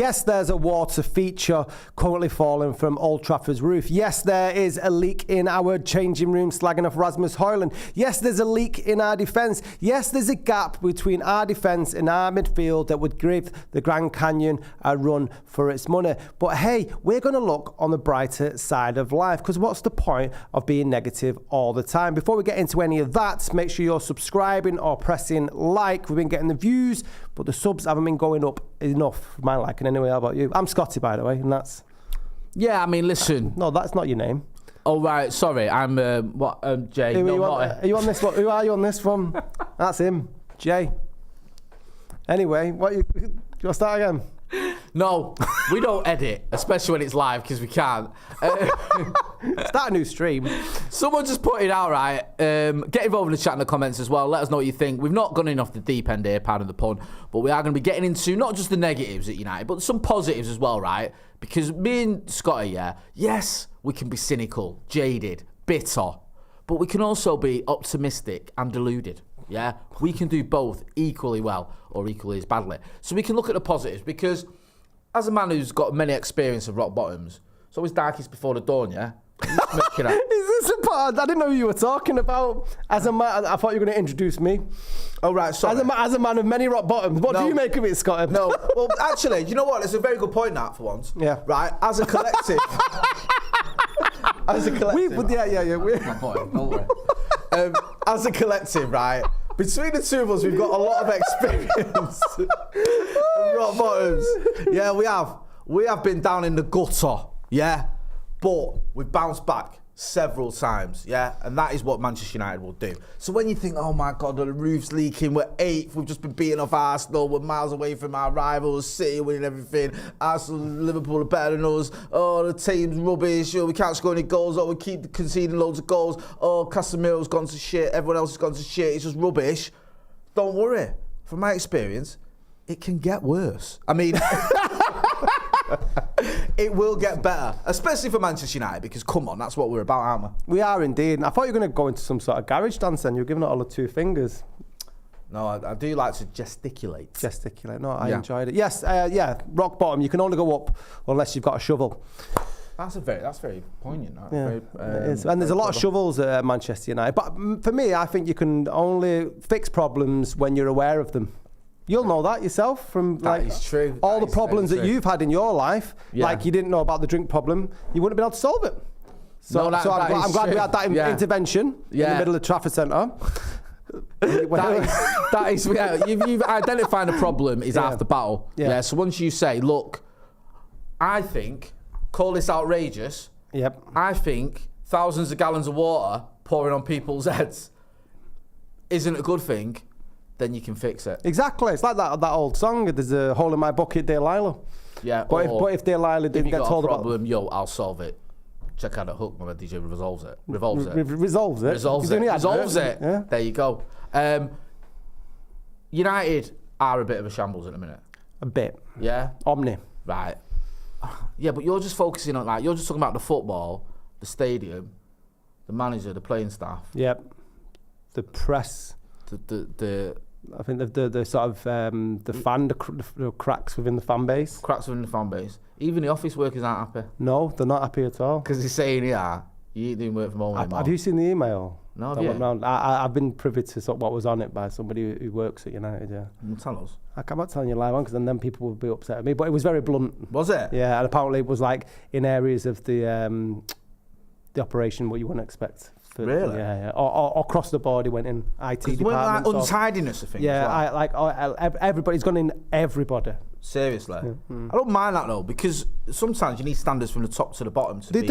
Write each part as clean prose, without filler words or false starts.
Yes, there's a water feature currently falling from Old Trafford's roof. Yes, there is a leak in our changing room slagging off Rasmus Højlund. Yes, there's a leak in our defence. Yes, there's a gap between our defence and our midfield that would give the Grand Canyon a run for its money. But hey, we're going to look on the brighter side of life, because what's the point of being negative all the time? Before we get into any of that, make sure you're subscribing or pressing like. We've been getting the views, but the subs haven't been going up enough for my liking anyway. How about you? I'm Scotty, by the way, and that's... Yeah, I mean, listen. No, that's not your name. Oh, right, sorry, I'm, Jay. Are you on this one? Who are you on this from? That's him, Jay. Anyway, do you want to start again? No, we don't edit, especially when it's live, because we can't. Start a new stream. Someone just put it out, right? Get involved in the chat in the comments as well. Let us know what you think. We've not gone in off the deep end here, pardon the pun, but we are going to be getting into not just the negatives at United, but some positives as well, right? Because me and Scotty, yes, we can be cynical, jaded, bitter, but we can also be optimistic and deluded. Yeah, we can do both equally well or equally as badly. So we can look at the positives, because as a man who's got many experience of rock bottoms, it's always darkest before the dawn, yeah? Is this a part? I didn't know who you were talking about. As a man, I thought you were going to introduce me. Oh, right, sorry. As a man of many rock bottoms, what do you make of it, Scott? No, well, actually, you know what? It's a very good point, that, for once. Yeah. Right, as a collective... As a collective... as a collective, right, between the two of us, we've got a lot of experience. Rock bottoms. Yeah, we have. We have been down in the gutter, yeah, but we've bounced back several times, yeah, and that is what Manchester United will do. So when you think, oh my God, the roof's leaking, we're 8th, we've just been beating off Arsenal, we're miles away from our rivals, City winning everything, Arsenal, Liverpool are better than us, oh, the team's rubbish, oh, we can't score any goals, oh, we keep conceding loads of goals, oh, Casemiro's gone to shit, everyone else has gone to shit, it's just rubbish. Don't worry, from my experience, it can get worse. I mean... It will get better, especially for Manchester United, because come on, that's what we're about, aren't we? We are indeed. I thought you were going to go into some sort of garage dance and you're giving it all the 2 fingers. No, I do like to gesticulate. Gesticulate, no, I enjoyed it. Yes, rock bottom, you can only go up unless you've got a shovel. That's very poignant. That. Yeah, very, it is. And there's a lot of shovels at Manchester United. But for me, I think you can only fix problems when you're aware of them. You'll know that yourself from all the problems that you've had in your life. Yeah. Like you didn't know about the drink problem, you wouldn't have been able to solve it. So, I'm glad we had that intervention in the middle of the Trafford Centre. You've identified the problem is half the battle. Yeah. So once you say, look, I think, call this outrageous. Yep. I think thousands of gallons of water pouring on people's heads isn't a good thing. Then you can fix it. Exactly. It's like that old song, there's a hole in my bucket, Delilah. Yeah. But if Delilah didn't get told about... If you got a problem, yo, I'll solve it. Check out that hook, my DJ resolves it. Resolves it. Yeah. There you go. United are a bit of a shambles at the minute. A bit. Yeah? Omni. Right. Yeah, but you're just focusing on, you're just talking about the football, the stadium, the manager, the playing staff. Yep. The press. I think the sort of the cracks within the fan base. Cracks within the fan base. Even the office workers aren't happy. No, they're not happy at all. Because they're saying, you ain't doing work from home anymore. Have you seen the email? No, that went round? I've been privy to what was on it by somebody who works at United, yeah. Tell us. I'm not telling you live on, because then people will be upset at me. But it was very blunt. Was it? Yeah, and apparently it was like in areas of the operation what you wouldn't expect. Really? Yeah. Or across the board, he went in IT department. Like untidiness of things. Yeah, everybody's gone in. Everybody. Seriously, Yeah. I don't mind that though, because sometimes you need standards from the top to the bottom to be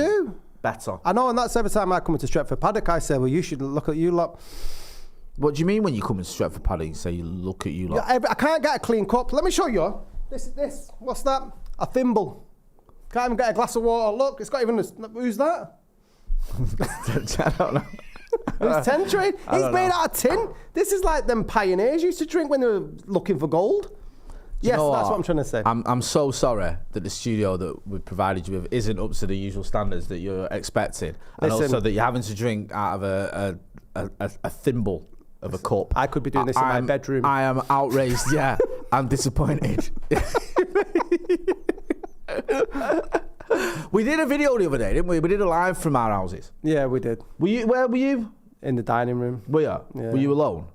better. I know, and that's every time I come into Stretford Paddock, I say, well, you should look at you lot. What do you mean when you come into Stretford Paddock? You say you look at you lot. Yeah, I can't get a clean cup. Let me show you. This. What's that? A thimble. Can't even get a glass of water. Look, it's got even. Who's that? I don't know. Who's tin trade? He's made out of tin. This is like them pioneers used to drink when they were looking for gold. Yes, that's what I'm trying to say. I'm so sorry that the studio that we provided you with isn't up to the usual standards that you're expecting, and also that you're having to drink out of a thimble of a cup. I could be doing this in my bedroom. I am outraged. Yeah, I'm disappointed. We did a video the other day, didn't we? We did a live from our houses. Yeah, we did. Where were you? In the dining room. Were you? Yeah. Were you alone?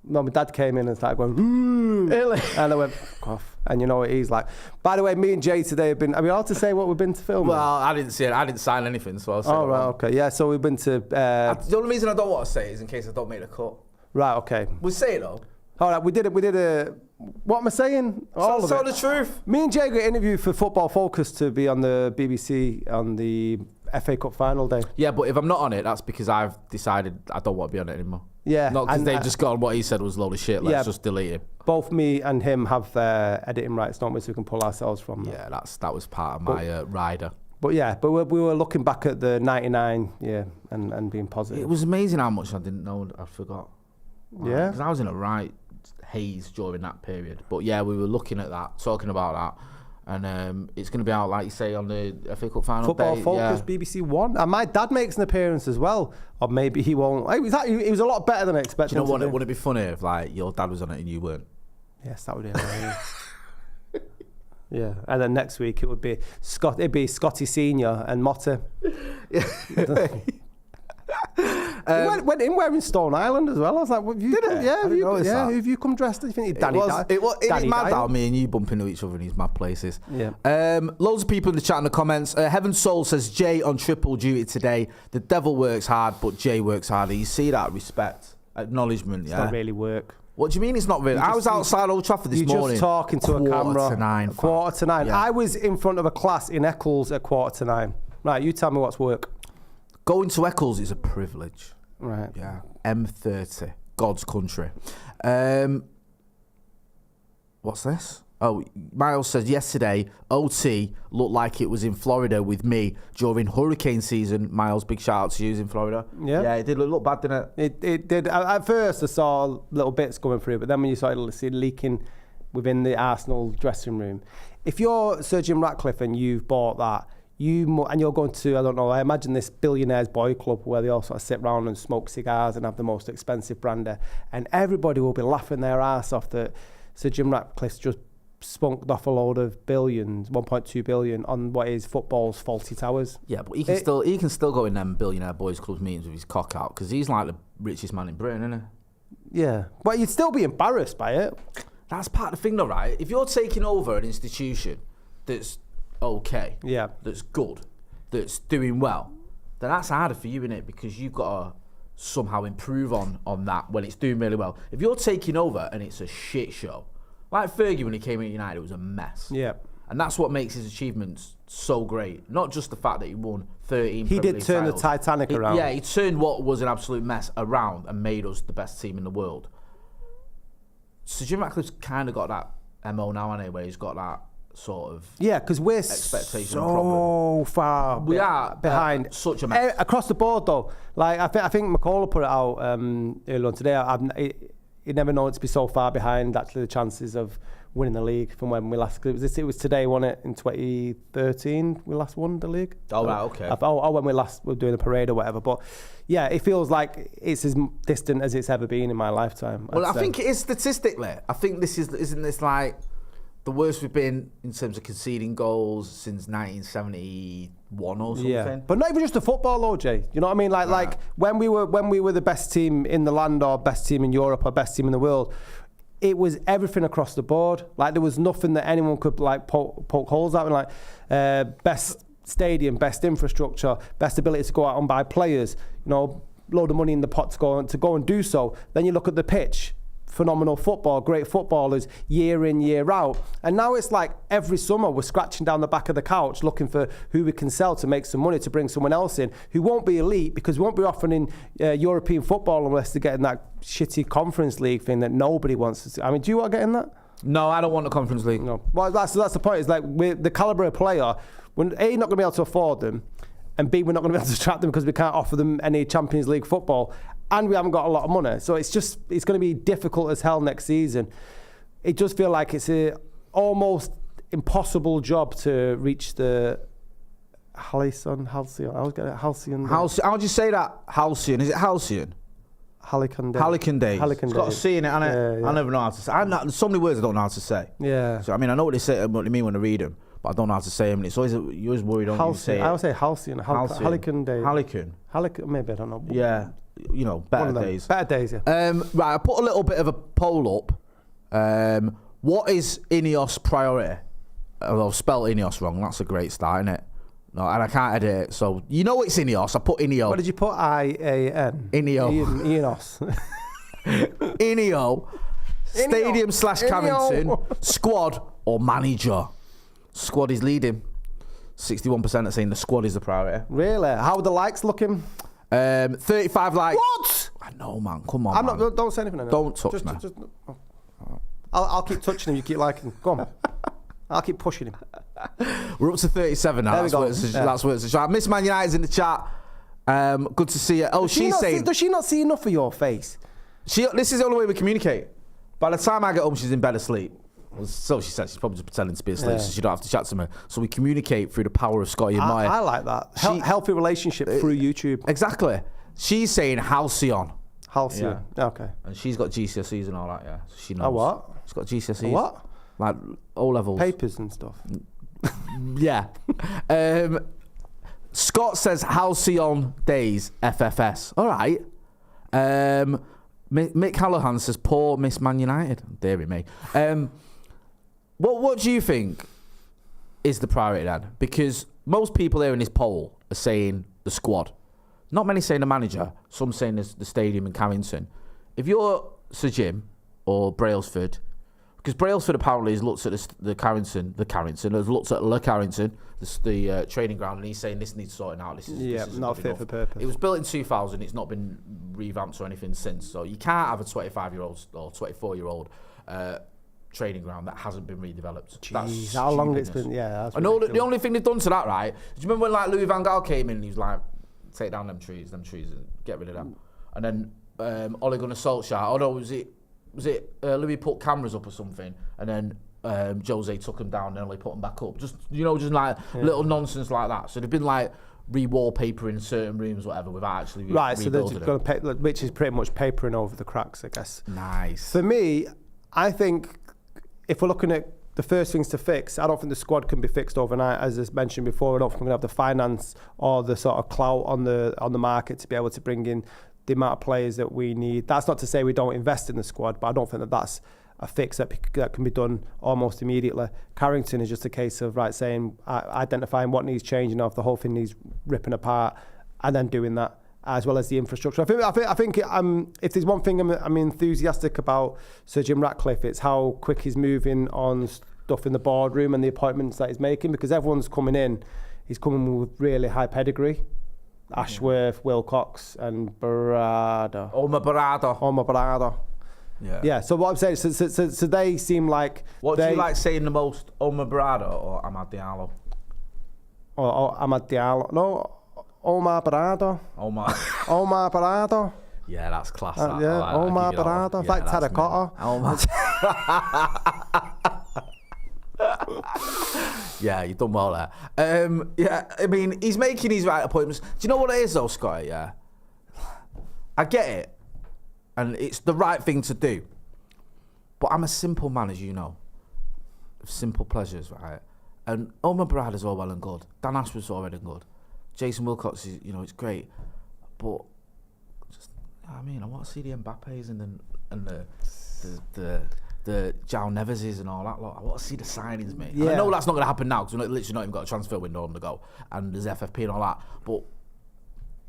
No, my dad came in and started going, Really? and I went, fuck off. And you know what he's like. By the way, me and Jay today have been, are we allowed to say what we've been to film? Well, I didn't see it. I didn't sign anything, so I'll say Oh, right, okay. Yeah, so we've been to... the only reason I don't want to say it is in case I don't make the cut. right, okay. We'll say it, though. All right, we did a... What am I saying? All of Tell it. the truth. Me and Jay got interviewed for Football Focus to be on the BBC on the FA Cup final day. Yeah, but if I'm not on it, that's because I've decided I don't want to be on it anymore. Yeah. Not because and, they've just gone, what he said was a load of shit, let's just delete it. Both me and him have editing rights, don't we, so we can pull ourselves from that. Yeah, that was part of my rider. But we were looking back at the 99 and being positive. It was amazing how much I didn't know. I forgot. Yeah. Because I was in a right haze during that period. But yeah, we were looking at that, talking about that. And it's going to be out, like you say, on the FA Cup final Football day. Focus, BBC One. And my dad makes an appearance as well. Or maybe he won't. He was a lot better than I expected. Do you know what? Wouldn't it be funny if like your dad was on it and you weren't? Yes, that would be hilarious. Yeah. And then next week it would be Scotty Senior and Motty. Went in wearing Stone Island as well. I was like, what, did it? Yeah, That. have you come dressed? You think Danny It is mad how me and you bump into each other in these mad places. Yeah. Loads of people in the chat in the comments. Heaven Soul says Jay on triple duty today. The devil works hard, but Jay works harder. You see that respect, acknowledgement. It's not really work. What do you mean it's not really? I was outside Old Trafford this morning. You're just talking to a camera. Quarter to nine. Yeah. I was in front of a class in Eccles at 9:15. Right, you tell me what's work. Going to Eccles is a privilege. Right. Yeah. M30, God's country. What's this? Oh, Miles says yesterday OT looked like it was in Florida with me during hurricane season. Miles, big shout out to you in Florida. Yeah, it did look bad, didn't it? It did. At first, I saw little bits coming through, but then when you started to see it leaking within the Arsenal dressing room, if you're Sir Jim Ratcliffe and you've bought that, and you're going to, I don't know, I imagine this billionaires boy club where they all sort of sit around and smoke cigars and have the most expensive brandy, and everybody will be laughing their ass off that Sir Jim Ratcliffe's just spunked off a load of billions, 1.2 billion on what is football's faulty towers. Yeah, but he can still go in them billionaire boys clubs meetings with his cock out because he's like the richest man in Britain, isn't he? Yeah, but you'd still be embarrassed by it. That's part of the thing, though, right? If you're taking over an institution that's okay, that's good, that's doing well, then that's harder for you, innit? Because you've got to somehow improve on that when it's doing really well. If you're taking over and it's a shit show, like Fergie when he came into United, it was a mess. Yeah. And that's what makes his achievements so great. Not just the fact that he won 13 He Premier did League turn titles. the Titanic around. Yeah, he turned what was an absolute mess around and made us the best team in the world. So Jim Ratcliffe's kind of got that MO now, anyway, where he's got that sort of because we're expectation so far behind. Such a mess. Across the board, though. Like I think McCullough put it out earlier on today. You never know it to be so far behind. Actually, the chances of winning the league from when we last. It was today, wasn't it? In 2013, we last won the league. Oh right, okay. When we last were doing a parade or whatever. But yeah, it feels like it's as distant as it's ever been in my lifetime. Well, I think it is statistically. I think isn't this like the worst we've been in terms of conceding goals since 1971 or something. Yeah, but not even just the football, though, Jay. You know what I mean? Like when we were the best team in the land, or best team in Europe, or best team in the world, it was everything across the board. Like there was nothing that anyone could like poke holes out in. Like best stadium, best infrastructure, best ability to go out and buy players. You know, load of money in the pot to go and do so. Then you look at the pitch. Phenomenal football, great footballers, year in, year out. And now it's like every summer we're scratching down the back of the couch looking for who we can sell to make some money to bring someone else in who won't be elite because we won't be offering in European football unless they're getting that shitty Conference League thing that nobody wants to see. I mean, do you want to get in that? No, I don't want the Conference League. No. Well, that's the point. It's like we're the calibre of player, when A, not going to be able to afford them, and B, we're not going to be able to attract them because we can't offer them any Champions League football. And we haven't got a lot of money. So it's going to be difficult as hell next season. It does feel like it's a almost impossible job to reach the Halcyon. I always get it. Halcyon. How do you say that? Halcyon. Is it Halcyon? Halcyon Days. It's got a C in it, hasn't it? Yeah. I never know how to say. There's so many words I don't know how to say. Yeah. So I mean, I know what they mean when I read them. but I don't know how to say them. And it's always you're always worried on you say it. I would say Halcyon. Halcyon Day. Halcyon. Maybe I don't know. Yeah, you know, better days. Better days. Yeah. Right, I put a little bit of a poll up. What is Ineos priority? I've spelled Ineos wrong. That's a great start, isn't it? No, and I can't edit it. So you know it's Ineos. I put Ineo. What did you put? IAN. Ineo. Ineos. Ineo. Stadium / Carrington. Squad or manager. Squad is leading. 61% are saying the squad is the priority. Really? How are the likes looking? 35 likes. What? I know, man. Come on. Man. Don't say anything. Don't touch me. I'll keep touching him. You keep liking him. Go on. I'll keep pushing him. We're up to 37 now. That's what it's right. Miss Man United's in the chat. Good to see you. Oh, she's saying. Does she not see enough of your face? This is the only way we communicate. By the time I get home, she's in bed asleep. Well, so she said. She's probably just pretending to be asleep, so she don't have to chat to me. So we communicate through the power of Scotty and Motty. I like that. Healthy relationship through YouTube. Exactly. She's saying Halcyon. Halcyon. Yeah. Okay. And she's got GCSEs and all that. Yeah. So she knows. Oh, what? She's got GCSEs. What? Like O levels. Papers and stuff. Yeah. Scott says Halcyon Days FFS. All right. Mick Hallahan says poor Miss Man United. Deary me. What do you think is the priority then? Because most people here in this poll are saying the squad. Not many saying the manager. Some saying the stadium in Carrington. If you're Sir Jim or Brailsford, because Brailsford apparently has looked at the Carrington, has looked at Le Carrington, the training ground, and he's saying this needs sorting out. This is not fit for purpose. It was built in 2000. It's not been revamped or anything since. So you can't have a 25-year-old or 24-year-old training ground that hasn't been redeveloped. Jeez, how long it's been? Yeah, that's the only thing they've done to that, right? Do you remember when like Louis van Gaal came in and he was like, take down them trees, and get rid of them, and then Ole Gunnar Solskjaer. Oh no, was it Louis put cameras up or something, and then Jose took them down and Ole put them back up. Just like little nonsense like that. So they've been like re-wallpapering certain rooms, whatever, without actually so they're just going to which is pretty much papering over the cracks, I guess. Nice. For me, I think if we're looking at the first things to fix, I don't think the squad can be fixed overnight. As I mentioned before, I don't think we're going to have the finance or the sort of clout on the market to be able to bring in the amount of players that we need. That's not to say we don't invest in the squad, but I don't think that that's a fix that can be done almost immediately. Carrington is just a case of identifying what needs changing, or if the whole thing needs ripping apart, and then doing that, as well as the infrastructure. I think if there's one thing I'm enthusiastic about Sir Jim Ratcliffe, it's how quick he's moving on stuff in the boardroom and the appointments that he's making, because everyone's coming in. He's coming with really high pedigree. Ashworth, Wilcox, and Barada. Omar Barada. Yeah. So what I'm saying, so they seem like. What do you like saying the most, Omar Barada or Amad Diallo? Or Amad Diallo? No, Omar Barada. Omar Barada. Yeah, that's class. Omar Barada. It's like terracotta. Yeah, you've done well there. Yeah, I mean, he's making his right appointments. Do you know what it is though, Scotty? Yeah, I get it, and it's the right thing to do. But I'm a simple man, as you know, of simple pleasures, right? And Omar Barada's all well and good. Dan Ashworth's all well and good. Jason Wilcox is, it's great. But I want to see the Mbappes and the João Neveses and all that lot. I want to see the signings, mate. Yeah. I know that's not going to happen now because we've literally not even got a transfer window on the go, and there's FFP and all that. But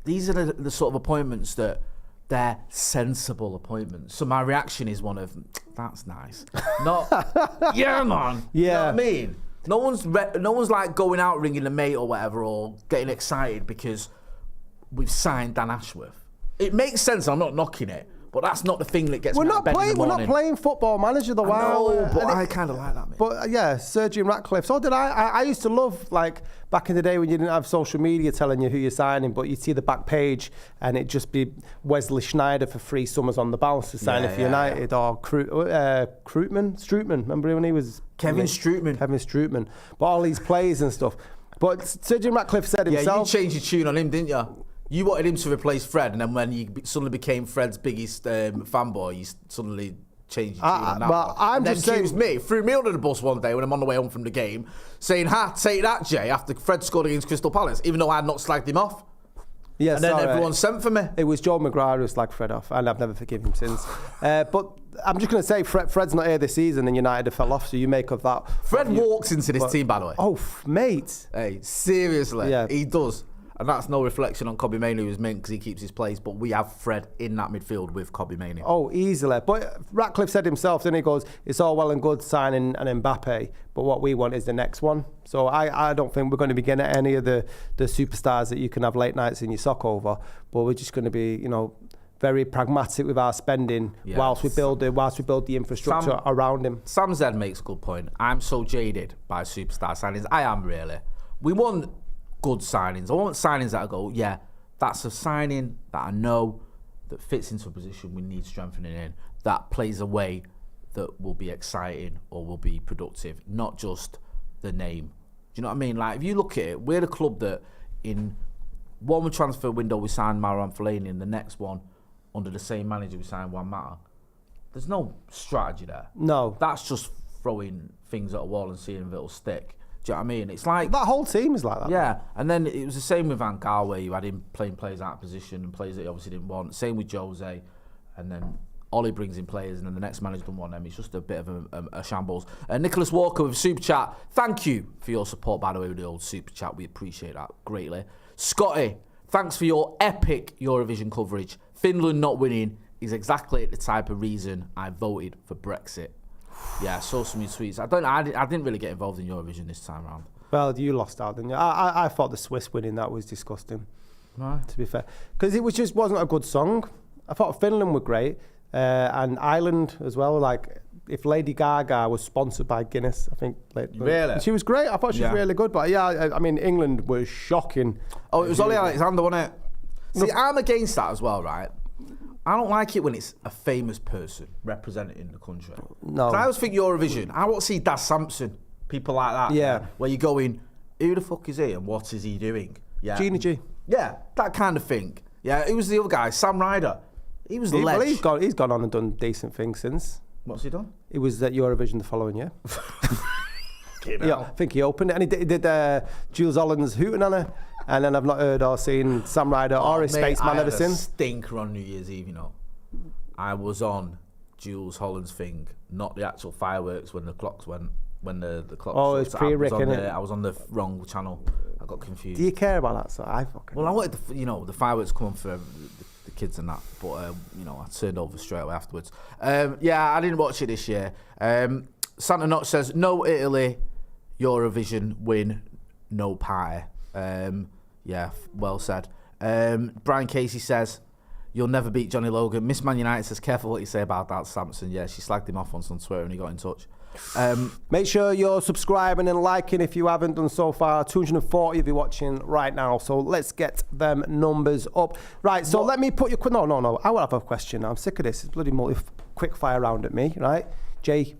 these are the sort of appointments that they're sensible appointments. So my reaction is one of, that's nice. Not, yeah, man. Yeah. You know what I mean? No one's like going out ringing a mate or whatever, or getting excited because we've signed Dan Ashworth. It makes sense. I'm not knocking it. But that's not the thing that gets me out of bed in the morning. We're not playing Football Manager the while. No, but I kind of like that, mate. But yeah, Sir Jim Ratcliffe. So did I. I used to love, like, back in the day when you didn't have social media telling you who you're signing, but you'd see the back page and it'd just be Wesley Sneijder for 3 summers on the bounce to sign for United, or Strootman. Remember when he was... Kevin Strootman. But all these plays and stuff. But Sir Jim Ratcliffe said himself... Yeah, you changed your tune on him, didn't you? You wanted him to replace Fred, and then when you suddenly became Fred's biggest fanboy, you suddenly change your tune on that well, one. I'm and just then saying, accused me, threw me under the bus one day when I'm on the way home from the game, saying, take that, Jay, after Fred scored against Crystal Palace, even though I had not slagged him off. yes, And then everyone sent for me. It was Joe McGrath who slagged Fred off, and I've never forgiven him since. But I'm just going to say, Fred's not here this season, and United have fell off, so you make of that. Fred walks into this team, by the way. Oh, mate. Hey, seriously, Yeah. he does. And that's no reflection on Kobbie Mainoo, who's mint because he keeps his place. But we have Fred in that midfield with Kobbie Mainoo. Oh, easily. But Ratcliffe said himself, then he goes, it's all well and good signing an Mbappe, but what we want is the next one. So I don't think we're going to be getting any of the superstars that you can have late nights in your sock over, but we're just going to be, very pragmatic with our spending whilst we build the infrastructure around him. Sam Zed makes a good point. I'm so jaded by superstar signings. I am really. We want good signings. I want signings that I go, yeah, that's a signing that I know that fits into a position we need strengthening in, that plays a way that will be exciting or will be productive, not just the name. Do you know what I mean? Like, if you look at it, we're the club that in one transfer window we signed Marouane Fellaini, and the next one, under the same manager, we signed Juan Mata. There's no strategy there. No. That's just throwing things at a wall and seeing if it'll stick. Do you know what I mean? It's like... That whole team is like that. Yeah, and then it was the same with Van Gaal, where you had him playing players out of position and players that he obviously didn't want. Same with Jose, and then Ollie brings in players, and then the next manager doesn't want them. It's just a bit of a shambles. Nicholas Walker with Super Chat. Thank you for your support, by the way, with the old Super Chat. We appreciate that greatly. Scotty, thanks for your epic Eurovision coverage. Finland not winning is exactly the type of reason I voted for Brexit. Yeah, I saw some of your tweets. I didn't really get involved in Eurovision this time around. Well, you lost out, didn't you? I thought the Swiss winning that was disgusting. Right. To be fair, because it wasn't a good song. I thought Finland were great, and Ireland as well. Like, if Lady Gaga was sponsored by Guinness, I think. Really? She was great. I thought she was really good. But yeah, I mean, England was shocking. Oh, it was Ollie Alexander, wasn't it? See, I'm against that as well, right? I don't like it when it's a famous person representing the country. No. I always think Eurovision, I want to see Das Sampson, people like that. Yeah. Where you're going, who the fuck is he and what is he doing? Yeah. Gina G. Yeah, that kind of thing. Yeah, who was the other guy? Sam Ryder. He was the Well, ledge. he's gone on and done decent things since. What's he done? He was at Eurovision the following year. Yeah, I think he opened it, and he did Jules Holland's hooting on her, and then I've not heard or seen Sam Ryder or his spaceman ever since. Stinker on New Year's Eve, I was on Jules Holland's thing, not the actual fireworks when the clocks went. When the clocks. Oh, it's pre-Rick, innit? I was on the wrong channel. I got confused. Do you care about that? So I fucking. Well, I wanted the fireworks come on for the kids and that, but I turned over straight away afterwards. Yeah, I didn't watch it this year. Santa Notch says no Italy Eurovision win, no pie. Yeah, well said. Brian Casey says you'll never beat Johnny Logan. Miss Man United says careful what you say about that Samson. Yeah, she slagged him off on some Twitter and he got in touch. Make sure you're subscribing and liking if you haven't done so far. 240 of you watching right now. So let's get them numbers up. Right, so let me put your... No. I will have a question. I'm sick of this. It's bloody quick fire round at me, right? Jay,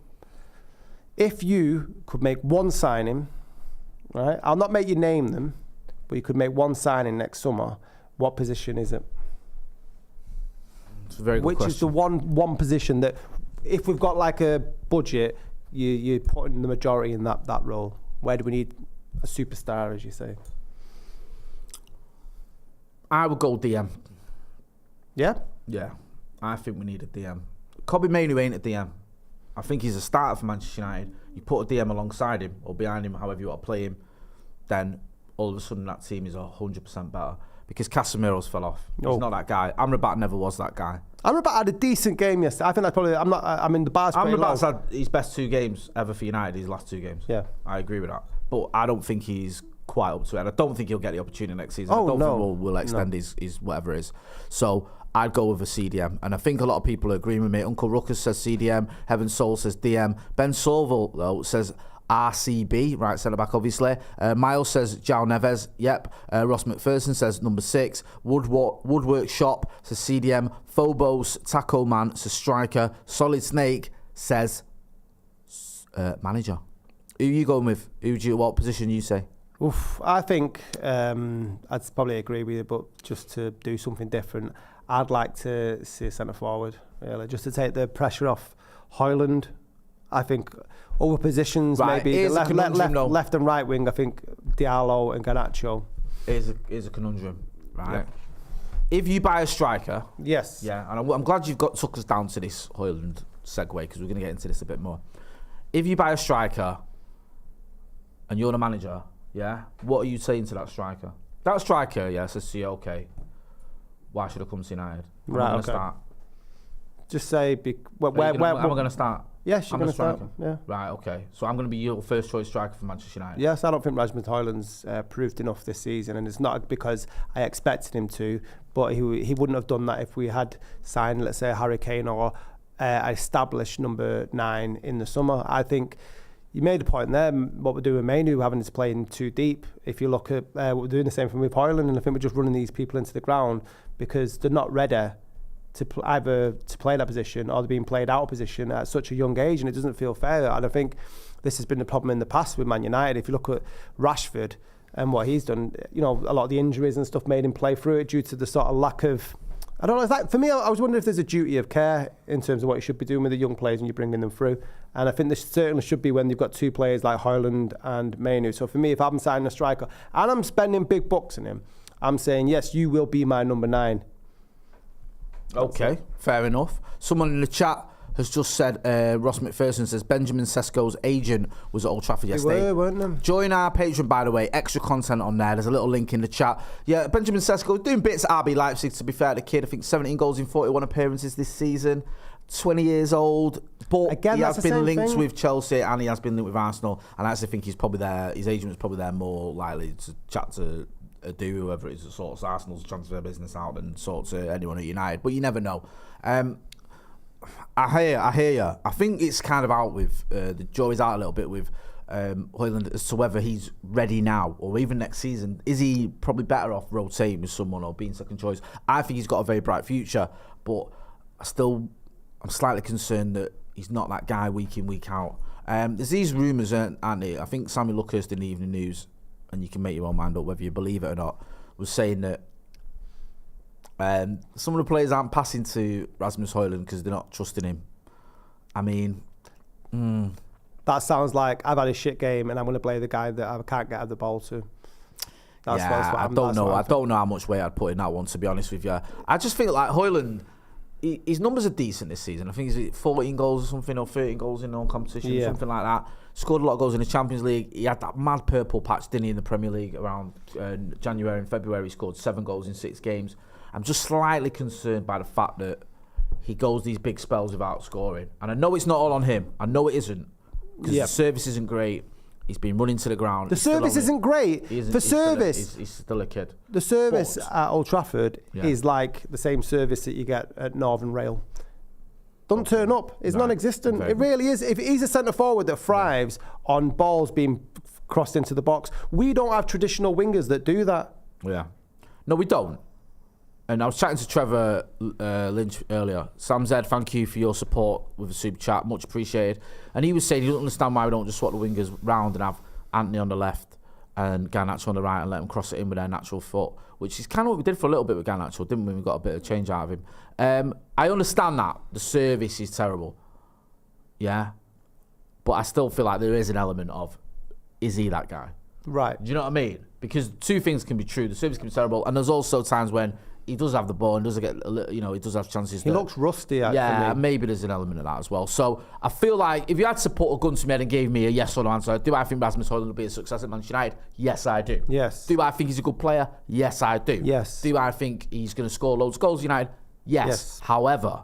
if you could make one signing, right? I'll not make you name them, but you could make one signing next summer. What position is it? It's a very good question. Which is the one position that, if we've got like a budget, you're putting the majority in that role. Where do we need a superstar, as you say? I would go DM. Yeah? Yeah, I think we need a DM. Kobbie Mainoo ain't a DM. I think he's a starter for Manchester United. You put a DM alongside him or behind him, however you want to play him, then all of a sudden that team is 100% better. Because Casemiro's fell off. He's not that guy. Amrabat never was that guy. Amrabat had a decent game yesterday. I think that's probably... I mean, the bar's pretty low. Amrabat's had his best 2 games ever for United, his last 2 games. Yeah. I agree with that. But I don't think he's quite up to it. And I don't think he'll get the opportunity next season. I don't think we'll extend his whatever it is. So I'd go with a CDM. And I think a lot of people are agreeing with me. Uncle Ruckus says CDM. Heaven Soul says DM. Ben Solville, though, says... RCB, right centre back obviously. Miles says João Neves, yep. Ross McPherson says number 6. Woodwork Shop says CDM. Phobos Taco Man says striker. Solid Snake says manager. Who are you going with? What position you say? Oof, I think I'd probably agree with you, but just to do something different, I'd like to see a centre forward, really, just to take the pressure off Højlund. I think other positions, Right, maybe here's a conundrum, though. left and right wing. I think Diallo and Garnacho. Here's a conundrum, right? Yeah. If you buy a striker, yes, yeah, and I'm glad you've took us down to this Højlund segue because we're going to get into this a bit more. If you buy a striker and you're the manager, yeah, what are you saying to that striker? That striker, yeah, says to you, okay, why should I come to United? Right, okay. Start. Just say, where am I going to start? Yes, you're going to start. Yeah. Right, okay. So I'm going to be your first choice striker for Manchester United. Yes, I don't think Rasmus Højlund's proved enough this season, and it's not because I expected him to, but he wouldn't have done that if we had signed, let's say, Harry Kane or established number 9 in the summer. I think you made a point there. What we're doing with Mainu, having to play in too deep. If you look at what we're doing the same thing with Højlund, and I think we're just running these people into the ground because they're not ready to either to play that position or they're being played out of position at such a young age, and it doesn't feel fair. And I think this has been the problem in the past with Man United. If you look at Rashford and what he's done, a lot of the injuries and stuff made him play through it due to the sort of lack of, I don't know, it's like, for me, I was wondering if there's a duty of care in terms of what you should be doing with the young players when you're bringing them through. And I think this certainly should be when you've got 2 players like Højlund and Mainu. So for me, if I'm signing a striker and I'm spending big bucks on him, I'm saying, yes, you will be my number 9. Okay, fair enough. Someone in the chat has just said, Ross McPherson says, Benjamin Sesko's agent was at Old Trafford yesterday. They were, weren't they? Join our Patreon, by the way. Extra content on there. There's a little link in the chat. Yeah, Benjamin Sesko doing bits at RB Leipzig, to be fair to the kid. I think 17 goals in 41 appearances this season. 20 years old. But again, he has been linked with Chelsea and he has been linked with Arsenal. And I actually think he's probably there. His agent was probably there more likely to chat to do whoever it is that sorts Arsenal's transfer business out and sorts anyone at United, but you never know. I hear you. I think it's kind of out with the jury's out a little bit with Højlund as to whether he's ready now or even next season. Is he probably better off rotating with someone or being second choice? I think he's got a very bright future, but I'm slightly concerned that he's not that guy week in, week out. There's these rumours, aren't there? I think Sammy Luckhurst in the Evening News, and you can make your own mind up whether you believe it or not, was saying that some of the players aren't passing to Rasmus Højlund because they're not trusting him. I mean, that sounds like I've had a shit game and I'm going to play the guy that I can't get at the ball to. I don't know how much weight I'd put in that one, to be honest with you. I just think like Højlund, his numbers are decent this season. I think he's 14 goals or something, or 13 goals in non-competition, something like that. Scored a lot of goals in the Champions League. He had that mad purple patch, didn't he, in the Premier League around January and February. He scored 7 goals in 6 games. I'm just slightly concerned by the fact that he goes these big spells without scoring. And I know it's not all on him. I know it isn't. Because the service isn't great. He's been running to the ground. The service isn't great. He's still a kid. The service at Old Trafford is like the same service that you get at Northern Rail. Don't turn up. It's non-existent. It really is. If he's a centre forward that thrives on balls being crossed into the box, we don't have traditional wingers that do that. Yeah. No, we don't. And I was chatting to Trevor Lynch earlier. Sam Z, thank you for your support with the super chat. Much appreciated. And he was saying he doesn't understand why we don't just swap the wingers round and have Anthony on the left and Garnacho on the right and let them cross it in with their natural foot, which is kind of what we did for a little bit with Garnacho, didn't we? We got a bit of change out of him. I understand that. The service is terrible. Yeah. But I still feel like there is an element of, is he that guy? Right. Do you know what I mean? Because 2 things can be true. The service can be terrible, and there's also times when he does have the ball and does get a little, he does have chances. He looks rusty. Yeah, maybe there's an element of that as well. So I feel like if you had to put a gun to me head and gave me a yes or no answer, do I think Rasmus Højlund will be a success at Manchester United? Yes, I do. Yes. Do I think he's a good player? Yes, I do. Yes. Do I think he's going to score loads of goals at United? Yes. However,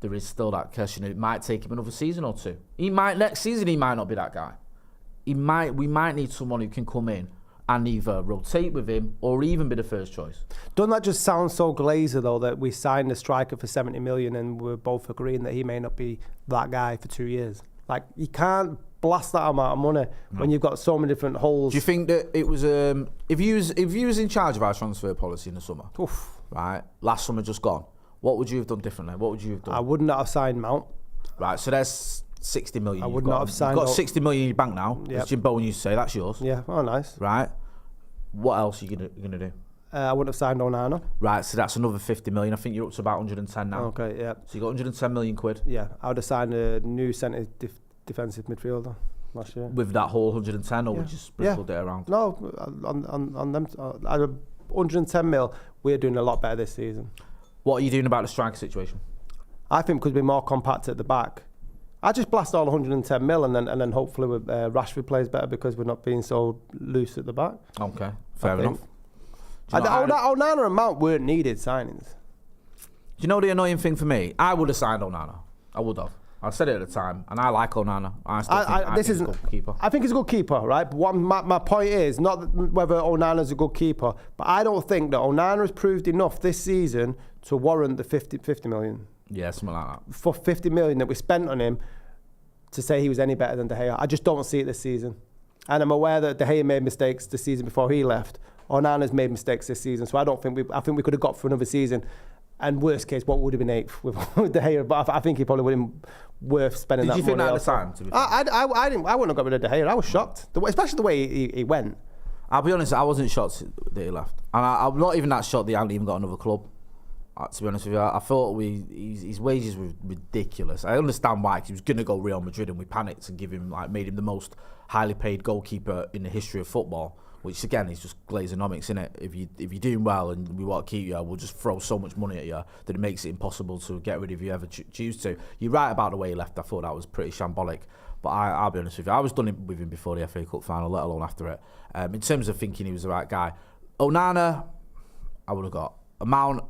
there is still that question. It might take him another season or 2. Next season he might not be that guy. We might need someone who can come in and either rotate with him or even be the first choice. Doesn't that just sound so Glazer, though, that we signed a striker for 70 million and we're both agreeing that he may not be that guy for 2 years? Like, you can't blast that amount of money when you've got so many different holes. Do you think that it was, if you was in charge of our transfer policy in the summer, right, last summer just gone, what would you have done differently? What would you have done? I would not have signed Mount. Right, so there's 60 million. I would not have signed. You've got 60 million in your bank now. As Jim Bowen used to say, that's yours. Yeah, oh, nice. Right. What else are you gonna do? I wouldn't have signed Onana. Right, so that's another 50 million. I think you're up to about 110 now. Okay, yeah. So you got 110 million quid. Yeah, I would have signed a new centre defensive midfielder last year. With that whole 110, or Yeah. we just sprinkled it around? No, on them. 110 mil, we're doing a lot better this season. What are you doing about the striker situation? I think because we're more compact at the back. I just blast all 110 mil and then hopefully Rashford plays better because we're not being so loose at the back. Okay, fair enough. Onana and Mount weren't needed signings. Do you know the annoying thing for me? I would have signed Onana. I would have. I said it at the time, and I like Onana. I think he's a good keeper. I think he's a good keeper, right? But my point is not whether Onana's a good keeper, but I don't think that Onana has proved enough this season to warrant the 50 million. Yeah, something like that. For 50 million that we spent on him to say he was any better than De Gea. I just don't see it this season. And I'm aware that De Gea made mistakes the season before he left. Onana's made mistakes this season, so I think we could have got for another season. And worst case, what would have been 8th with De Gea? But I think he probably would have been worth spending that money. Did you think that at the time? I wouldn't have got rid of De Gea. I was shocked, especially the way he went. I'll be honest, I wasn't shocked that he left. And I'm not even that shocked that he hadn't even got another club. To be honest with you, I thought his wages were ridiculous. I understand why, because he was going to go Real Madrid and we panicked and made him the most highly paid goalkeeper in the history of football. Which again is just Glazonomics, innit? If you're doing well and we want to keep you, we'll just throw so much money at you that it makes it impossible to get rid of you ever choose to. You're right about the way he left. I thought that was pretty shambolic. But I'll be honest with you, I was done with him before the FA Cup final, let alone after it. In terms of thinking he was the right guy, Onana, I would have got. Mount,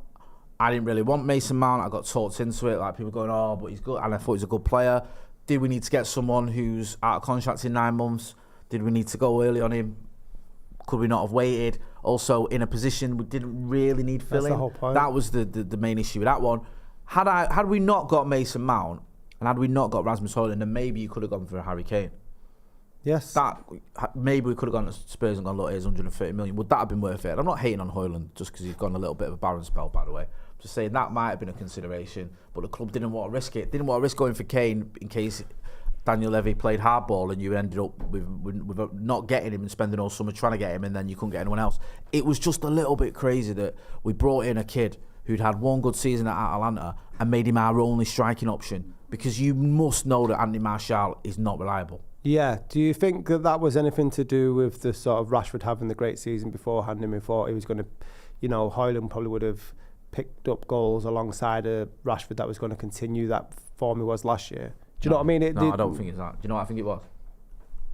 I didn't really want Mason Mount. I got talked into it, like people going, oh, but he's good, and I thought he's a good player. Did we need to get someone who's out of contract in 9 months? Did we need to go early on him? Could we not have waited? Also, in a position we didn't really need filling. That's the whole point. That was the main issue with that one. Had we not got Mason Mount and had we not got Rasmus Højlund, then maybe you could have gone for a Harry Kane. Yes. Maybe we could have gone to Spurs and gone, look, here's 130 million. Would that have been worth it? I'm not hating on Højlund just because he's gone a little bit of a barren spell, by the way. I'm just saying that might have been a consideration, but the club didn't want to risk it. Didn't want to risk going for Kane in case Daniel Levy played hardball and you ended up with not getting him and spending all summer trying to get him and then you couldn't get anyone else. It was just a little bit crazy that we brought in a kid who'd had one good season at Atalanta and made him our only striking option, because you must know that Anthony Martial is not reliable. Yeah. Do you think that was anything to do with the sort of Rashford having the great season beforehand and we thought he was going to, Højlund probably would have picked up goals alongside Rashford that was going to continue that form he was last year? Do you know what I mean? I don't think it's that. Do you know what I think it was?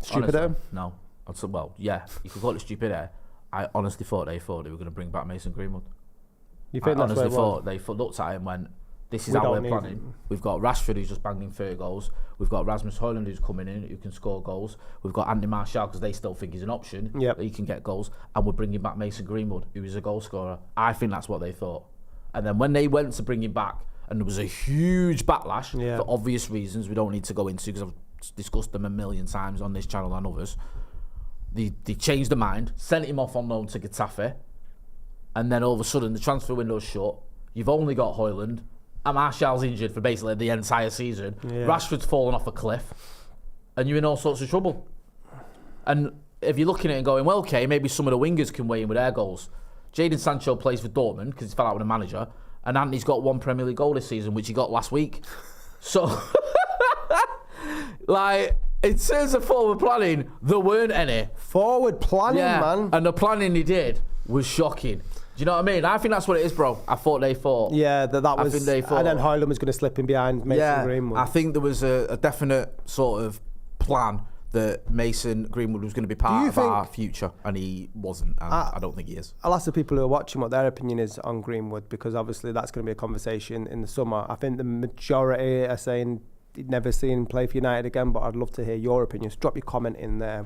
Stupidity? No. Well, yeah, you could call it stupidity. I honestly thought they were going to bring back Mason Greenwood. You think I that's honestly what thought they looked at it and went, this is We how don't we're need planning. him. We've got Rashford who's just banged in 30 goals. We've got Rasmus Højlund who's coming in who can score goals. We've got Anthony Martial because they still think he's an option. Yep. That he can get goals. And we're bringing back Mason Greenwood who is a goal scorer. I think that's what they thought. And then when they went to bring him back, and there was a huge backlash for obvious reasons we don't need to go into because I've discussed them a million times on this channel and others. They changed their mind, sent him off on loan to Getafe, and then all of a sudden the transfer window's shut. You've only got Højlund, and Martial's injured for basically the entire season. Yeah. Rashford's fallen off a cliff, and you're in all sorts of trouble. And if you're looking at it and going, well, okay, maybe some of the wingers can weigh in with their goals. Jadon Sancho plays for Dortmund because he's fell out with a manager. And Anthony's got 1 Premier League goal this season, which he got last week. So, in terms of forward planning, there weren't any. Forward planning, man. And the planning he did was shocking. Do you know what I mean? I think that's what it is, bro. I thought they thought. Yeah, that was. I think they thought. And then Højlund was going to slip in behind Mason Greenwood. I think there was a definite sort of plan that Mason Greenwood was going to be part of our future, and he wasn't. And I don't think he is. I'll ask the people who are watching what their opinion is on Greenwood, because obviously that's going to be a conversation in the summer. I think the majority are saying he'd never seen him play for United again, but I'd love to hear your opinions. Drop your comment in there.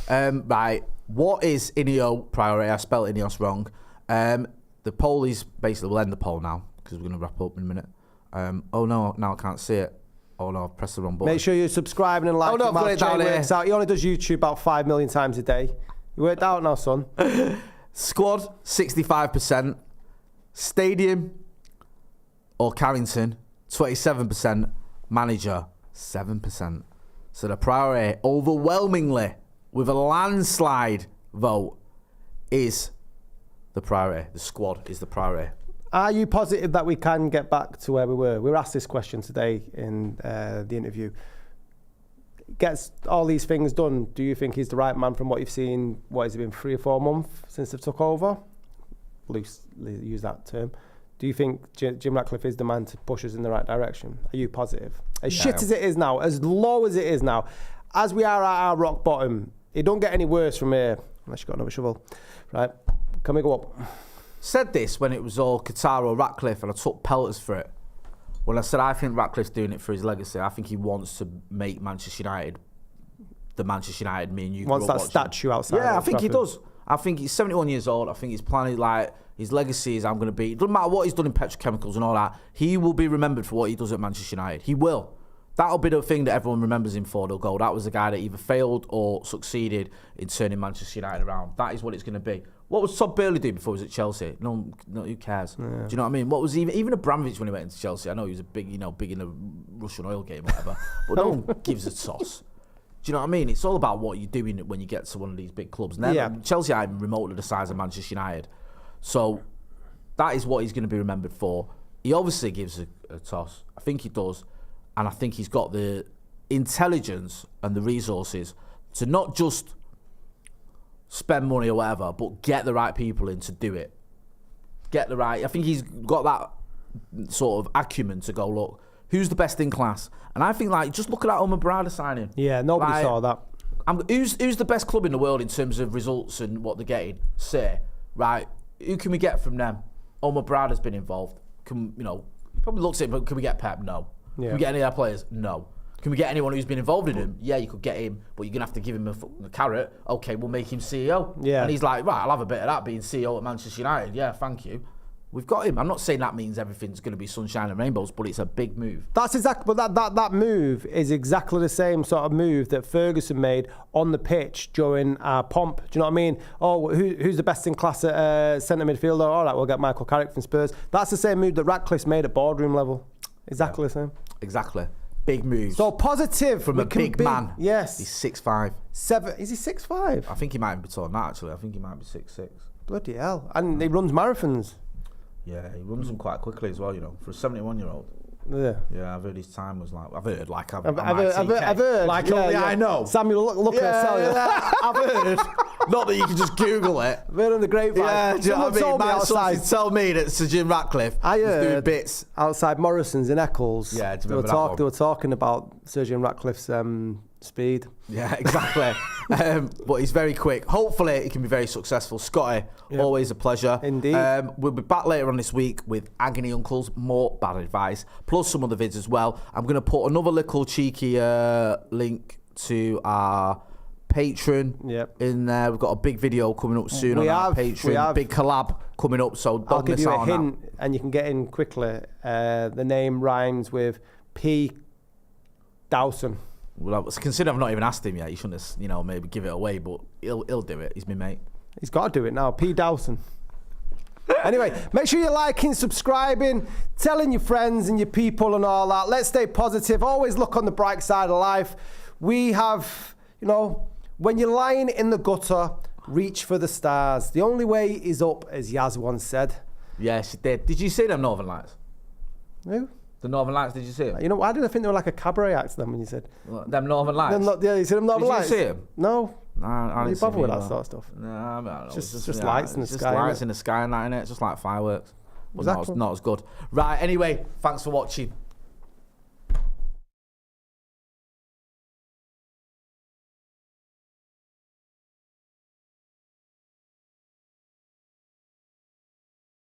Right. What is Ineos priority? I spelled Ineos wrong. The poll is basically, we'll end the poll now because we're going to wrap up in a minute. Oh no, now I can't see it. Oh no, I've pressed the wrong button. Make sure you're subscribing and liking. Oh no, I've got it down here. He only does YouTube about 5 million times a day. You worked out now, son. Squad, 65%. Stadium or Carrington, 27%. Manager, 7%. So the priority, overwhelmingly, with a landslide vote, is the priority. The squad is the priority. Are you positive that we can get back to where we were? We were asked this question today in the interview. Gets all these things done. Do you think he's the right man from what you've seen? What has it been, 3 or 4 months since they've took over? Loosely use that term. Do you think Jim Ratcliffe is the man to push us in the right direction? Are you positive? As shit as it is now, as low as it is now, as we are at our rock bottom, it don't get any worse from here. Unless you've got another shovel. Right, can we go up? Said this when it was all Qatar or Ratcliffe, and I took pelters for it. When I said I think Ratcliffe's doing it for his legacy, I think he wants to make Manchester United the Manchester United me and you Wants that watching. statue outside. Yeah, I think he does. I think he's 71 years old. I think he's planning, like, his legacy is I'm going to be... It doesn't matter what he's done in petrochemicals and all that. He will be remembered for what he does at Manchester United. He will. That'll be the thing that everyone remembers him for. They'll go, that was the guy that either failed or succeeded in turning Manchester United around. That is what it's going to be. What was Todd Boehly doing before he was at Chelsea? No, who cares? Yeah. Do you know what I mean? What was even Abramovich when he went into Chelsea? I know he was a big in the Russian oil game or whatever, but no one gives a toss. Do you know what I mean? It's all about what you're doing when you get to one of these big clubs. And Chelsea aren't even remotely the size of Manchester United. So that is what he's going to be remembered for. He obviously gives a toss. I think he does. And I think he's got the intelligence and the resources to not just spend money or whatever, but get the right people in to do it. I think he's got that sort of acumen to go, look, who's the best in class? And I think, like, just look at that Omar Barada signing. Yeah, nobody saw that. Who's the best club in the world in terms of results and what they're getting? Say, right, who can we get from them? Omar Barada's been involved. Probably looks at it, but can we get Pep? No. Yeah. Can we get any of our players? No. Can we get anyone who's been involved in him? Yeah, you could get him, but you're going to have to give him a carrot. Okay, we'll make him CEO. Yeah. And he's like, right, I'll have a bit of that being CEO at Manchester United. Yeah, thank you. We've got him. I'm not saying that means everything's going to be sunshine and rainbows, but it's a big move. That's exactly, but that move is exactly the same sort of move that Ferguson made on the pitch during our pomp. Do you know what I mean? Oh, who's the best in class at centre midfielder? All right, we'll get Michael Carrick from Spurs. That's the same move that Ratcliffe's made at boardroom level. Exactly the same. Exactly. Big moves. So positive from a big man. Yes. He's 6'5". Is he 6'5"? I think he might be taller than that, actually. I think he might be 6'6". Bloody hell. And he runs marathons. Yeah, he runs them quite quickly as well, for a 71-year-old. Yeah. Yeah, I've heard his time was like... I've heard. Like, I know. Samuel, look at tell you. I've heard. Not that you can just Google it. I've heard on the grapevine. Yeah, do you know what I mean? My sources tell me that Sir Jim Ratcliffe was doing bits. Outside Morrison's in Eccles. Yeah, do you remember that one? They were talking about Sir Jim Ratcliffe's speed. Yeah, exactly. But he's very quick. Hopefully, he can be very successful. Scotty, always a pleasure. Indeed. We'll be back later on this week with Agony Uncles, more bad advice, plus some other vids as well. I'm going to put another little cheeky link to our Patreon in there. We've got a big video coming up soon on our Patreon. Big collab coming up, so don't miss out on that. I'll give you a hint, and you can get in quickly. The name rhymes with P. Dawson. Well, consider I've not even asked him yet. You shouldn't have, maybe give it away, but he'll do it. He's my mate. He's got to do it now. P. Dawson. Anyway, make sure you're liking, subscribing, telling your friends and your people and all that. Let's stay positive. Always look on the bright side of life. We have, when you're lying in the gutter, reach for the stars. The only way is up, as Yaz once said. Yes, he did. Did you see them Northern Lights? Who? The Northern Lights, did you see them? Why did I think they were like a cabaret act then when you said? Them Northern Lights? You said them Northern Lights? Did you see them? No. I didn't bother with that sort of stuff? No, I don't know. Just lights in the sky. Just lights in the sky and that, innit? It's just like fireworks. But exactly. not as good. Right, anyway, thanks for watching.